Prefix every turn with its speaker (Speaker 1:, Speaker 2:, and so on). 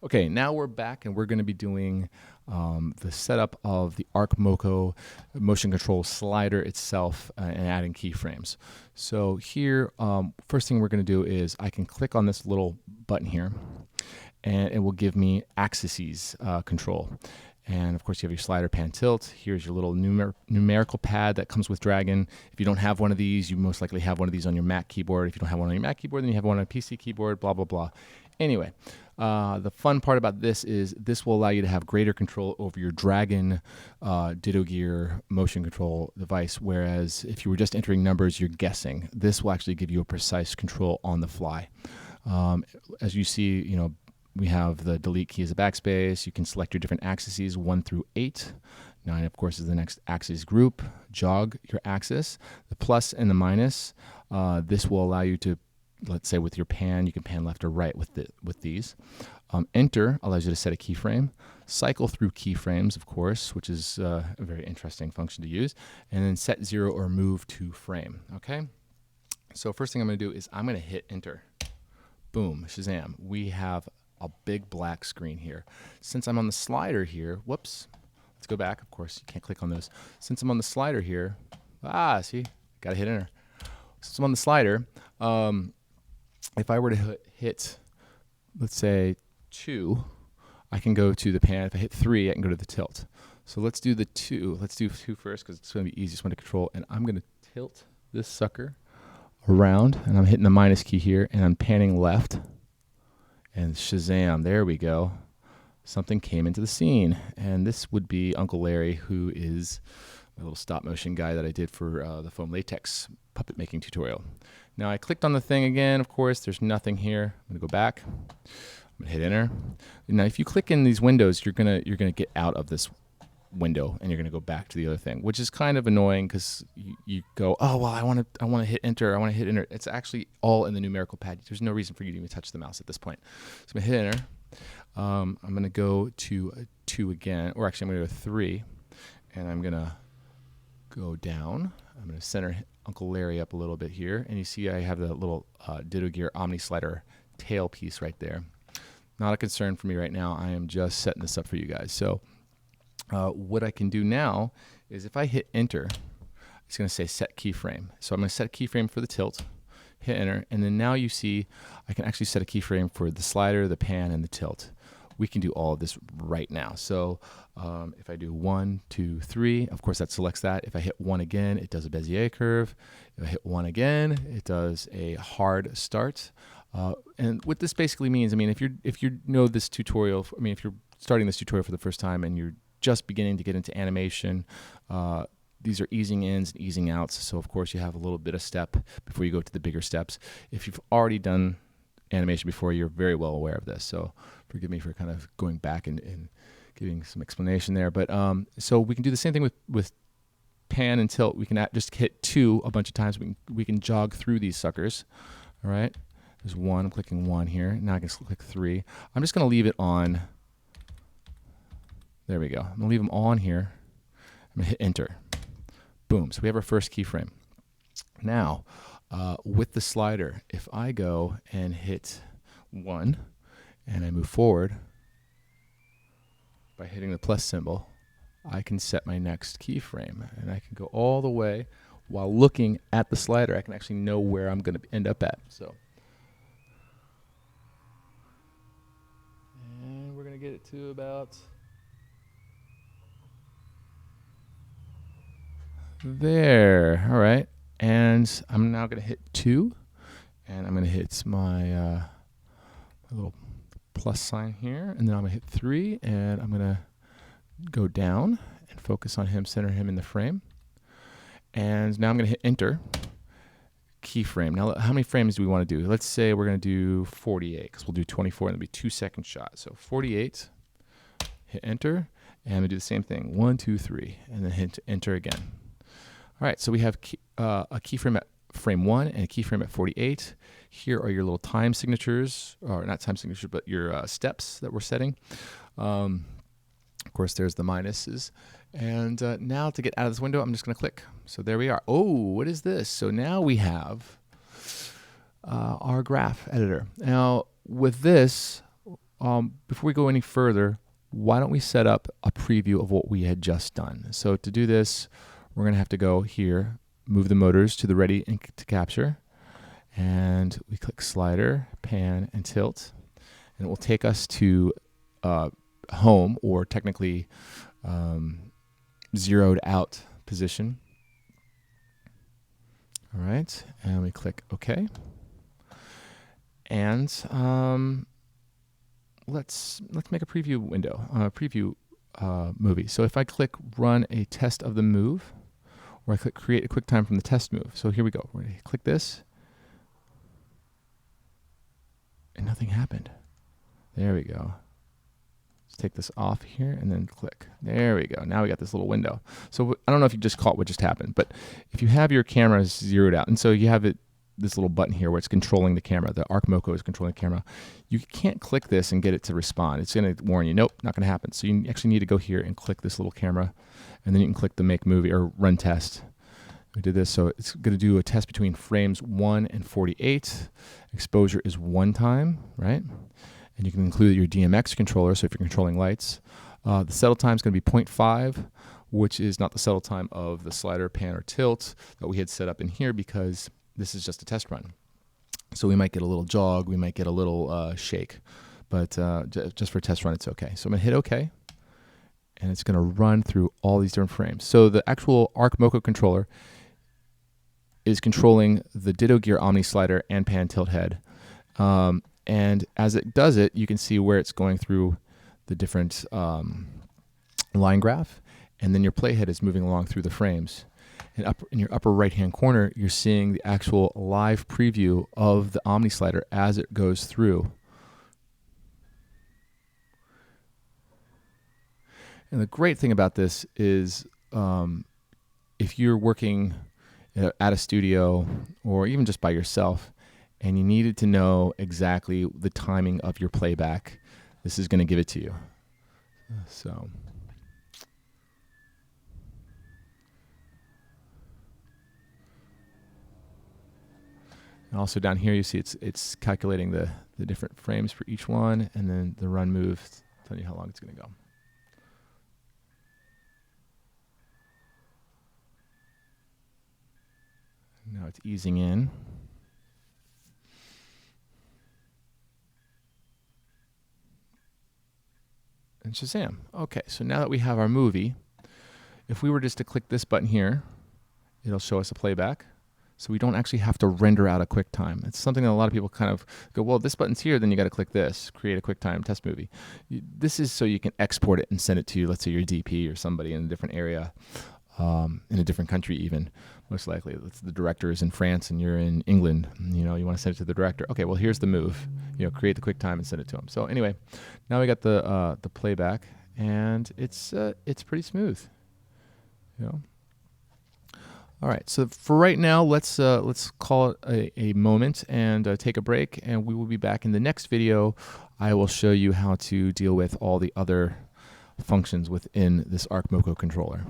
Speaker 1: Okay, now we're back and we're going to be doing the setup of the ArcMoco motion control slider itself and adding keyframes. So here, first thing we're going to do is I can click on this little button here and it will give me axes control. And of course you have your slider, pan, tilt. Here's your little numerical pad that comes with Dragon. If you don't have one of these, you most likely have one of these on your Mac keyboard. If you don't have one on your Mac keyboard, then you have one on a PC keyboard, blah, blah, blah. Anyway, the fun part about this is this will allow you to have greater control over your Dragon Ditto Gear motion control device, whereas if you were just entering numbers, you're guessing. This will actually give you a precise control on the fly. As you see, we have the delete key as a backspace. You can select your different axes, 1 through 8. 9, of course, is the next axis group. Jog your axis. The plus and the minus, this will allow you to, let's say with your pan, you can pan left or right with these. Enter allows you to set a keyframe. Cycle through keyframes, of course, which is a very interesting function to use. And then set 0 or move to frame, okay? So first thing I'm going to do is I'm going to hit enter. Boom, Shazam. We have a big black screen here. Since I'm on the slider here, whoops, let's go back. Of course, you can't click on those. Since I'm on the slider here, see, gotta hit enter. Since I'm on the slider, if I were to hit, let's say 2, I can go to the pan. If I hit 3, I can go to the tilt. So let's do the 2. Let's do 2 first because it's going to be the easiest one to control. And I'm going to tilt this sucker around, and I'm hitting the minus key here, and I'm panning left. And Shazam, there we go. Something came into the scene. And this would be Uncle Larry, who is my little stop motion guy that I did for the foam latex puppet making tutorial. Now I clicked on the thing again, of course, there's nothing here. I'm gonna go back, I'm gonna hit enter. Now if you click in these windows, you're gonna get out of this window and you're gonna go back to the other thing, which is kind of annoying because you go, oh well, I wanna hit enter, It's actually all in the numerical pad. There's no reason for you to even touch the mouse at this point. So I'm gonna hit enter. I'm gonna go to 2 again, or actually I'm gonna go to 3, and I'm gonna go down. I'm gonna center Uncle Larry up a little bit here, and you see I have the little Ditto Gear Omni Slider tail piece right there. Not a concern for me right now. I am just setting this up for you guys. So what I can do now is if I hit enter, it's going to say set keyframe. So I'm going to set a keyframe for the tilt, hit enter, and then now you see I can actually set a keyframe for the slider, the pan, and the tilt. We can do all of this right now. So if I do 1, 2, 3, of course that selects that. If I hit 1 again, it does a Bezier curve. If I hit 1 again, it does a hard start. And what this basically means, I mean, if you know this tutorial, I mean, if you're starting this tutorial for the first time and you're just beginning to get into animation, these are easing ins and easing outs. So of course you have a little bit of step before you go to the bigger steps. If you've already done animation before, you're very well aware of this. So forgive me for kind of going back and giving some explanation there. But so we can do the same thing with pan and tilt. We can just hit 2 a bunch of times. We can jog through these suckers. All right. There's 1. I'm clicking 1 here. Now I can click 3. I'm just going to leave it on. There we go. I'm going to leave them all on here. I'm going to hit enter. Boom. So we have our first keyframe. Now, with the slider, if I go and hit 1 and I move forward by hitting the plus symbol, I can set my next keyframe, and I can go all the way while looking at the slider. I can actually know where I'm going to end up at. So, and we're going to get it to about there. All right. And I'm now going to hit 2, and I'm going to hit my little plus sign here, and then I'm going to hit 3, and I'm going to go down and focus on him, center him in the frame. And now I'm going to hit enter, keyframe. Now, how many frames do we want to do? Let's say we're going to do 48, because we'll do 24, and it'll be 2-second shot. So 48, hit enter, and I'm going to do the same thing, 1, 2, 3, and then hit enter again. All right, so we have a keyframe at frame 1 and a keyframe at 48. Here are your little time signatures, or not time signatures, but your steps that we're setting. Of course, there's the minuses. And now to get out of this window, I'm just going to click. So there we are. Oh, what is this? So now we have our graph editor. Now, with this, before we go any further, why don't we set up a preview of what we had just done? So to do this, we're going to have to go here, move the motors to the ready and to capture, and we click slider, pan, and tilt, and it will take us to home, or technically zeroed out position. All right, and we click OK. And let's make a preview window, preview movie. So if I click run a test of the move, or I click create a QuickTime from the test move. So here we go. We're going to click this, and nothing happened. There we go. Let's take this off here and then click. There we go. Now we got this little window. So I don't know if you just caught what just happened, but if you have your camera zeroed out, and so you have it, this little button here where it's controlling the camera, the Arc MoCo is controlling the camera, you can't click this and get it to respond. It's going to warn you, nope, not going to happen. So you actually need to go here and click this little camera, and then you can click the make movie or run test. We did this, so it's going to do a test between frames 1 and 48. Exposure is 1 time, right? And you can include your DMX controller, so if you're controlling lights. The settle time is going to be 0.5, which is not the settle time of the slider, pan, or tilt that we had set up in here, because this is just a test run. So we might get a little jog, we might get a little shake, but just for a test run, it's okay. So I'm going to hit OK, and it's going to run through all these different frames. So the actual Arc MoCo controller is controlling the Ditto Gear Omni slider and pan tilt head. And as it does it, you can see where it's going through the different line graph, and then your playhead is moving along through the frames. And up in your upper right-hand corner, you're seeing the actual live preview of the Omni slider as it goes through. And the great thing about this is if you're working at a studio or even just by yourself, and you needed to know exactly the timing of your playback, this is going to give it to you. So, and also down here you see it's calculating the different frames for each one, and then the run move telling you how long it's going to go. Now it's easing in. And Shazam. Okay, so now that we have our movie, if we were just to click this button here, it'll show us a playback. So we don't actually have to render out a QuickTime. It's something that a lot of people kind of go, well, this button's here, then you got to click this, create a QuickTime test movie. This is so you can export it and send it to, let's say, your DP or somebody in a different area, in a different country even, most likely. The director is in France and you're in England. You know, you want to send it to the director. Okay, well, here's the move. You know, create the QuickTime and send it to him. So anyway, now we got the playback, and it's pretty smooth. You know. All right, so for right now, let's call it a moment and take a break, and we will be back in the next video. I will show you how to deal with all the other functions within this Arc MoCo controller.